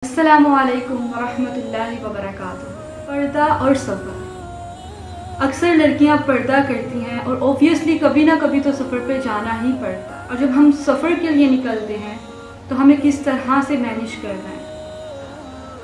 अस्सलामुअलैकुम वरहमतुल्लाहि वबरकातुहू। पर्दा और सफ़र। अक्सर लड़कियां पर्दा करती हैं और ऑब्वियसली कभी ना कभी तो सफ़र पे जाना ही पड़ता है। और जब हम सफ़र के लिए निकलते हैं तो हमें किस तरह से मैनेज करना है,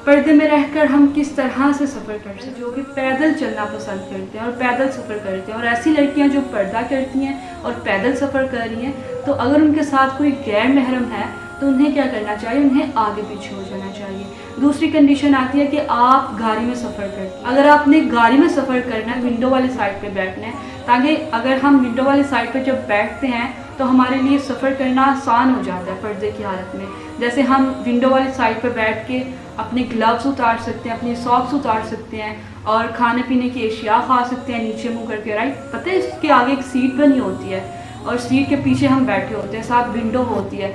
पर्दे में रहकर हम किस तरह से सफ़र कर सकते हैं। जो कि पैदल चलना पसंद करते हैं और पैदल सफ़र करते हैं, और ऐसी लड़कियां जो पर्दा करती हैं और पैदल सफ़र कर रही हैं, तो अगर उनके साथ कोई गैर महरम है तो उन्हें क्या करना चाहिए, उन्हें आगे पीछे हो जाना चाहिए। दूसरी कंडीशन आती है कि आप गाड़ी में सफ़र करते हैं। अगर आपने गाड़ी में सफ़र करना है, विंडो वाली साइड पे बैठना है, ताकि अगर हम विंडो वाली साइड पे जब बैठते हैं तो हमारे लिए सफ़र करना आसान हो जाता है पर्दे की हालत में। जैसे हम विंडो वाली साइड पे बैठ के अपने ग्लव्स उतार सकते हैं, अपनी सॉक्स उतार सकते हैं और खाने पीने की अशिया खा सकते हैं नीचे मुँह करके, राइट। पता है इसके आगे एक सीट बनी होती है और सीट के पीछे हम बैठे होते हैं, साथ विंडो होती है,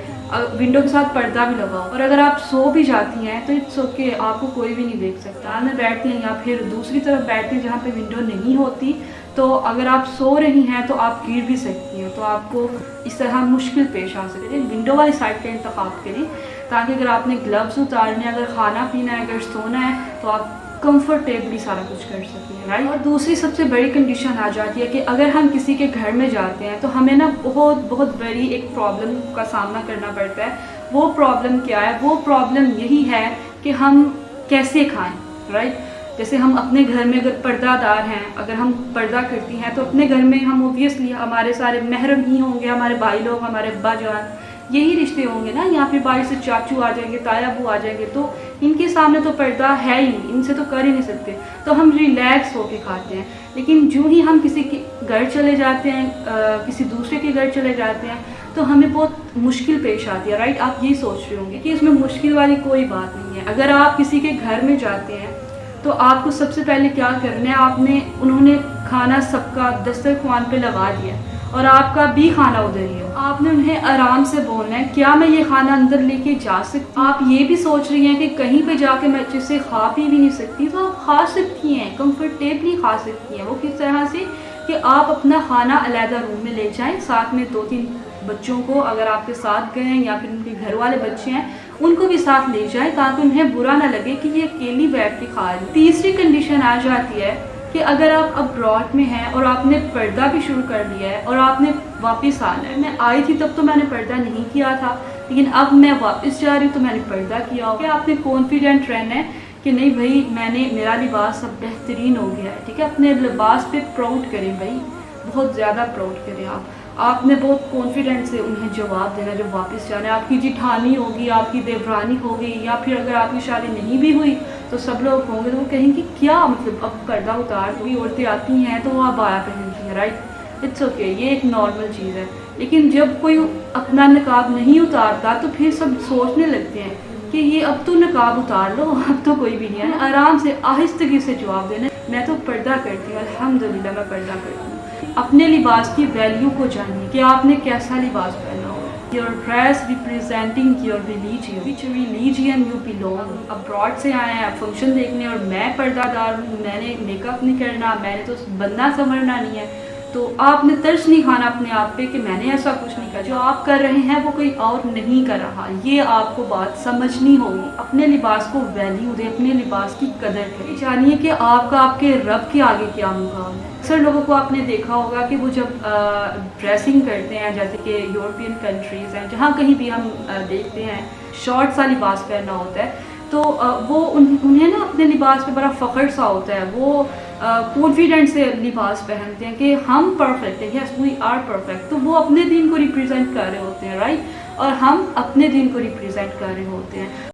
विंडो के साथ पर्दा भी लगा हो। और अगर आप सो भी जाती हैं तो इट्स ओके, आपको कोई भी नहीं देख सकता। में बैठती हैं या फिर दूसरी तरफ बैठती हैं जहाँ पे विंडो नहीं होती, तो अगर आप सो रही हैं तो आप गिर भी सकती हैं, तो आपको इस तरह मुश्किल पेश आ सकती है। विंडो वाली साइड का इंतखाब करें ताकि अगर आपने ग्लव्स उतारने, अगर खाना पीना है, अगर सोना है, तो आप कंफर्टेबली सारा कुछ कर सकें, राइट। और दूसरी सबसे बड़ी कंडीशन आ जाती है कि अगर हम किसी के घर में जाते हैं तो हमें ना बहुत बड़ी एक प्रॉब्लम का सामना करना पड़ता है। वो प्रॉब्लम क्या है? वो प्रॉब्लम यही है कि हम कैसे खाएं, राइट। जैसे हम अपने घर में अगर पर्दादार हैं, अगर हम पर्दा करती हैं तो अपने घर में हम ओबियसली हमारे सारे महरम ही होंगे, हमारे भाई लोग, हमारे अब्बा जान, यही रिश्ते होंगे ना। यहाँ पे बाहर से चाचू आ जाएंगे, ताया बू आ जाएंगे, तो इनके सामने तो पर्दा है ही नहीं, इनसे तो कर ही नहीं सकते, तो हम रिलैक्स होके खाते हैं। लेकिन जो ही हम किसी के घर चले जाते हैं, किसी दूसरे के घर चले जाते हैं, तो हमें बहुत मुश्किल पेश आती है, राइट। आप ये सोच रहे होंगे कि इसमें मुश्किल वाली कोई बात नहीं है। अगर आप किसी के घर में जाते हैं तो आपको सबसे पहले क्या करना है, उन्होंने खाना सबका दस्तरख्वान पे लगा दिया और आपका भी खाना उधर ही है। आपने उन्हें आराम से बोलना है, क्या मैं ये खाना अंदर लेके जा सकती हूँ? आप ये भी सोच रही हैं कि कहीं पे जाके मैं अच्छे से खा पी भी नहीं सकती, तो आप खा सकती हैं, कंफर्टेबली खा सकती हैं। वो किस तरह से कि आप अपना खाना अलहदा रूम में ले जाएं, साथ में 2-3 बच्चों को अगर आपके साथ गए हैं या फिर उनके घर वाले बच्चे हैं उनको भी साथ ले जाएं, ताकि उन्हें बुरा ना लगे कि ये अकेली बैठ के खा रही। तीसरी कंडीशन आ जाती है कि अगर आप अब्रॉड में हैं और आपने पर्दा भी शुरू कर लिया है और आपने वापस आना है। मैं आई थी तब तो मैंने पर्दा नहीं किया था, लेकिन अब मैं वापस जा रही हूँ तो मैंने पर्दा किया हो। क्या आपने कॉन्फिडेंट रहना है कि नहीं भाई, मेरा लिबास अब बेहतरीन हो गया है, ठीक है। अपने लिबास पे प्राउड करें भाई, बहुत ज़्यादा प्राउड करें। आपने बहुत कॉन्फिडेंट से उन्हें जवाब देना जब वापस जाना है। आपकी जिठानी होगी, आपकी देवरानी होगी, या फिर अगर आपकी शादी नहीं भी हुई तो सब लोग होंगे, तो वो कहेंगे क्या मतलब अब पर्दा उतार कोई औरतें आती हैं तो वो अबाया पहनती हैं, राइट। इट्स ओके, ये एक नॉर्मल चीज़ है। लेकिन जब कोई अपना नकाब नहीं उतारता तो फिर सब सोचने लगते हैं कि ये अब तो नकाब उतार लो, अब तो कोई भी नहीं है। आराम से आहिस्तगी से जवाब देना, मैं तो पर्दा करती हूँ, अल्हम्दुलिल्लाह मैं पर्दा करती हूँ। अपने लिबास की वैल्यू को जानिए कि आपने कैसा लिबास पहना हो। Your dress representing your religion, which religion you belong. Abroad से आए हैं फंक्शन देखने और मैं पर्दादार हूँ, मैंने मेकअप नहीं करना, मैंने तो बनना संवरना नहीं है, तो आपने तर्स नहीं खाना अपने आप पे कि मैंने ऐसा कुछ नहीं किया। जो आप कर रहे हैं वो कोई और नहीं कर रहा, ये आपको बात समझनी होगी। अपने लिबास को वैल्यू दें, अपने लिबास की कदर करें, जानिए कि आपका आपके रब के आगे क्या मुकाम है। अक्सर लोगों को आपने देखा होगा कि वो जब ड्रेसिंग करते हैं, जैसे कि यूरोपियन कंट्रीज़ हैं, जहाँ कहीं भी हम देखते हैं शॉर्ट सा लिबास पहनना होता है, तो वो उन्हें ना अपने लिबास पे बड़ा फ़ख्र सा होता है। वो कॉन्फिडेंट से लिबास पहनते हैं कि हम परफेक्ट हैं, यस वी आर परफेक्ट। तो वो अपने दीन को रिप्रेजेंट कर रहे होते हैं, राइट, और हम अपने दीन को रिप्रेजेंट कर रहे होते हैं।